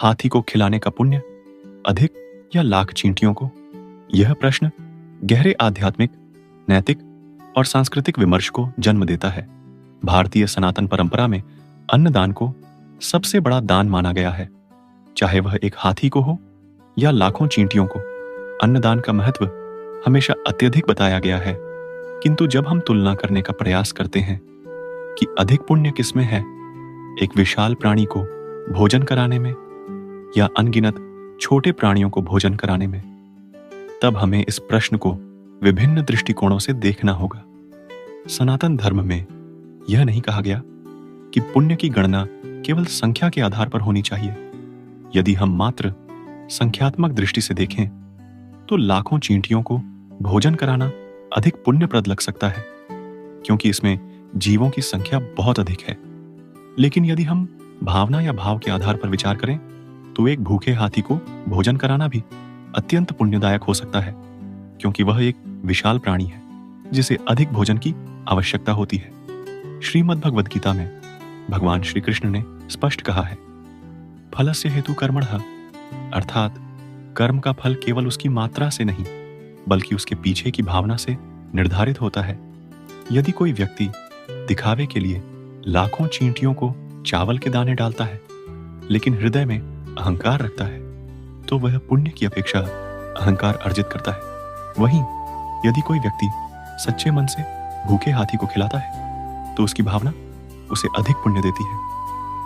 हाथी को खिलाने का पुण्य अधिक या लाख चींटियों को? यह प्रश्न गहरे आध्यात्मिक, नैतिक और सांस्कृतिक विमर्श को जन्म देता है। भारतीय सनातन परंपरा में अन्नदान को सबसे बड़ा दान माना गया है। चाहे वह एक हाथी को हो या लाखों चींटियों को, अन्नदान का महत्व हमेशा अत्यधिक बताया गया है। किंतु जब हम तुलना करने का प्रयास करते हैं कि अधिक पुण्य किसमें है, एक विशाल प्राणी को भोजन कराने में या अनगिनत छोटे प्राणियों को भोजन कराने में, तब हमें इस प्रश्न को विभिन्न दृष्टिकोणों से देखना होगा। सनातन धर्म में यह नहीं कहा गया कि पुण्य की गणना केवल संख्या के आधार पर होनी चाहिए। यदि हम मात्र संख्यात्मक दृष्टि से देखें तो लाखों चींटियों को भोजन कराना अधिक पुण्यप्रद लग सकता है, क्योंकि इसमें जीवों की संख्या बहुत अधिक है। लेकिन यदि हम भावना या भाव के आधार पर विचार करें तो एक भूखे हाथी को भोजन कराना भी अत्यंत पुण्यदायक हो सकता है, क्योंकि वह एक विशाल प्राणी है जिसे अधिक भोजन की आवश्यकता होती है। श्रीमद् भगवद गीता में भगवान श्री कृष्ण ने स्पष्ट कहा है, फलस्य हेतु कर्मणः, अर्थात कर्म का फल केवल उसकी मात्रा से नहीं बल्कि उसके पीछे की भावना से निर्धारित होता है। यदि कोई व्यक्ति दिखावे के लिए लाखों चींटियों को चावल के दाने डालता है लेकिन हृदय में अहंकार रखता है, तो वह पुण्य की अपेक्षा अहंकार अर्जित करता है। वहीं यदि कोई व्यक्ति सच्चे मन से भूखे हाथी को खिलाता है तो उसकी भावना उसे अधिक पुण्य देती है।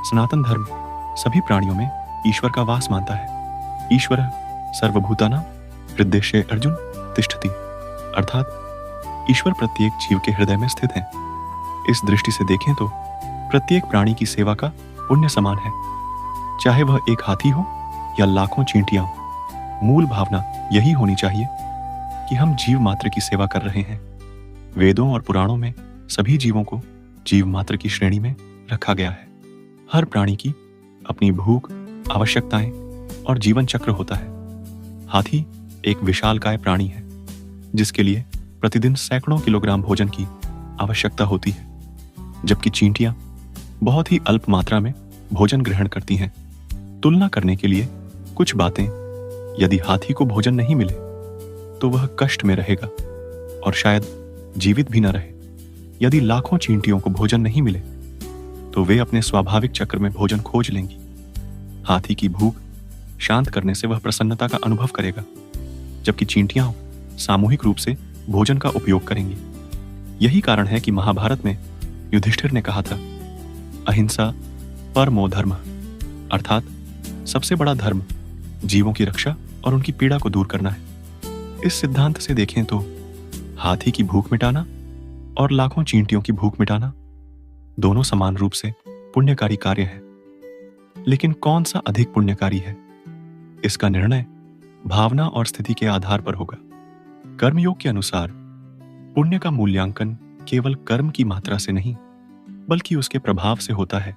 सनातन धर्म सभी प्राणियों में ईश्वर का वास मानता है। ईश्वर सर्वभूतानां हृदये अर्जुन तिष्ठति, अर्थात ईश्वर प्रत्येक जीव के हृदय में स्थित है। इस दृष्टि से देखें तो प्रत्येक प्राणी की सेवा का पुण्य समान है, चाहे वह एक हाथी हो या लाखों चींटियां हो। मूल भावना यही होनी चाहिए कि हम जीव मात्र की सेवा कर रहे हैं। वेदों और पुराणों में सभी जीवों को जीव मात्र की श्रेणी में रखा गया है। हर प्राणी की अपनी भूख, आवश्यकताएं और जीवन चक्र होता है। हाथी एक विशालकाय प्राणी है जिसके लिए प्रतिदिन सैकड़ों किलोग्राम भोजन की आवश्यकता होती है, जबकि चींटियां बहुत ही अल्प मात्रा में भोजन ग्रहण करती हैं। तुलना करने के लिए कुछ बातें, यदि हाथी को भोजन नहीं मिले तो वह कष्ट में रहेगा और शायद जीवित भी न रहे। यदि लाखों चींटियों को भोजन नहीं मिले तो वे अपने स्वाभाविक चक्र में भोजन खोज लेंगी। हाथी की भूख शांत करने से वह प्रसन्नता का अनुभव करेगा, जबकि चींटियां सामूहिक रूप से भोजन का उपयोग करेंगी। यही कारण है कि महाभारत में युधिष्ठिर ने कहा था, अहिंसा परमो धर्मः, अर्थात सबसे बड़ा धर्म जीवों की रक्षा और उनकी पीड़ा को दूर करना है। इस सिद्धांत से देखें तो हाथी की भूख मिटाना और लाखों चींटियों की भूख मिटाना दोनों समान रूप से पुण्यकारी कार्य है। लेकिन कौन सा अधिक पुण्यकारी है, इसका निर्णय भावना और स्थिति के आधार पर होगा। कर्मयोग के अनुसार पुण्य का मूल्यांकन केवल कर्म की मात्रा से नहीं बल्कि उसके प्रभाव से होता है।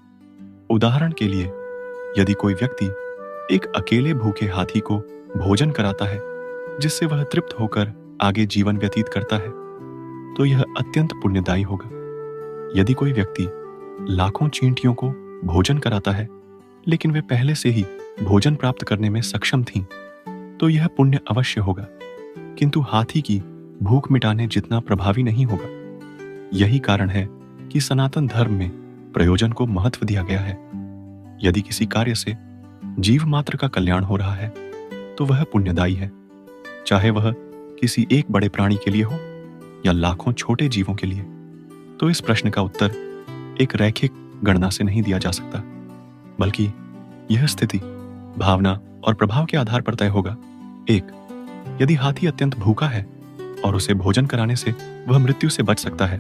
उदाहरण के लिए, यदि कोई व्यक्ति एक अकेले भूखे हाथी को भोजन कराता है जिससे वह तृप्त होकर आगे जीवन व्यतीत करता है, तो यह अत्यंत पुण्यदायी होगा। यदि कोई व्यक्ति लाखों चींटियों को भोजन कराता है लेकिन वे पहले से ही भोजन प्राप्त करने में सक्षम थीं, तो यह पुण्य अवश्य होगा, किंतु हाथी की भूख मिटाने जितना प्रभावी नहीं होगा। यही कारण है कि सनातन धर्म में प्रयोजन को महत्व दिया गया है। यदि किसी कार्य से जीव मात्र का कल्याण हो रहा है तो वह पुण्यदायी है, चाहे वह किसी एक बड़े प्राणी के लिए हो या लाखों छोटे जीवों के लिए। तो इस प्रश्न का उत्तर एक रैखिक गणना से नहीं दिया जा सकता, बल्कि यह स्थिति, भावना और प्रभाव के आधार पर तय होगा। 1. यदि हाथी अत्यंत भूखा है और उसे भोजन कराने से वह मृत्यु से बच सकता है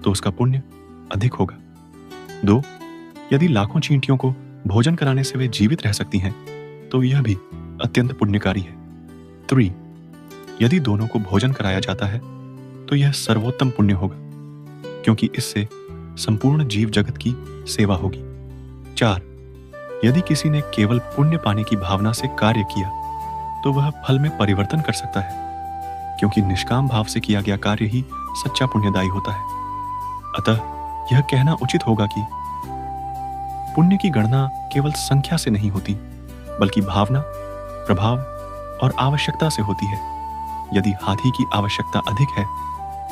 तो उसका पुण्य अधिक होगा। 2. यदि लाखों चींटियों को भोजन कराने से वे जीवित रह सकती हैं तो यह भी अत्यंत पुण्यकारी है। 3. यदि दोनों को भोजन कराया जाता है तो यह सर्वोत्तम पुण्य होगा, क्योंकि इससे संपूर्ण जीव जगत की सेवा होगी। 4. यदि किसी ने केवल पुण्य पाने की भावना से कार्य किया तो वह फल में परिवर्तन कर सकता है, क्योंकि निष्काम भाव से किया गया कार्य ही सच्चा पुण्यदायी होता है। अतः यह कहना उचित होगा कि पुण्य की गणना केवल संख्या से नहीं होती बल्कि भावना, प्रभाव और आवश्यकता से होती है। यदि हाथी की आवश्यकता अधिक है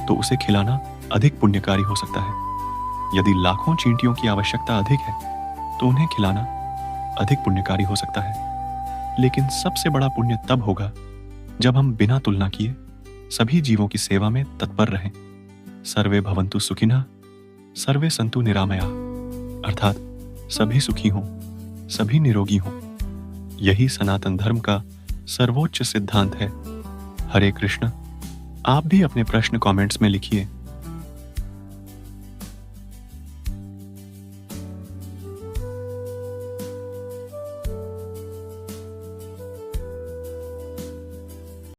तो उसे खिलाना अधिक पुण्यकारी हो सकता है। यदि लाखों चींटियों की आवश्यकता अधिक है तो उन्हें खिलाना अधिक पुण्यकारी हो सकता है। लेकिन सबसे बड़ा पुण्य तब होगा जब हम बिना तुलना किए सभी जीवों की सेवा में तत्पर रहें। सर्वे भवन्तु सुखिनः, सर्वे सन्तु निरामया, अर्थात सभी सुखी हों, सभी निरोगी हों। यही सनातन धर्म का सर्वोच्च सिद्धांत है। हरे कृष्ण। आप भी अपने प्रश्न कमेंट्स में लिखिए।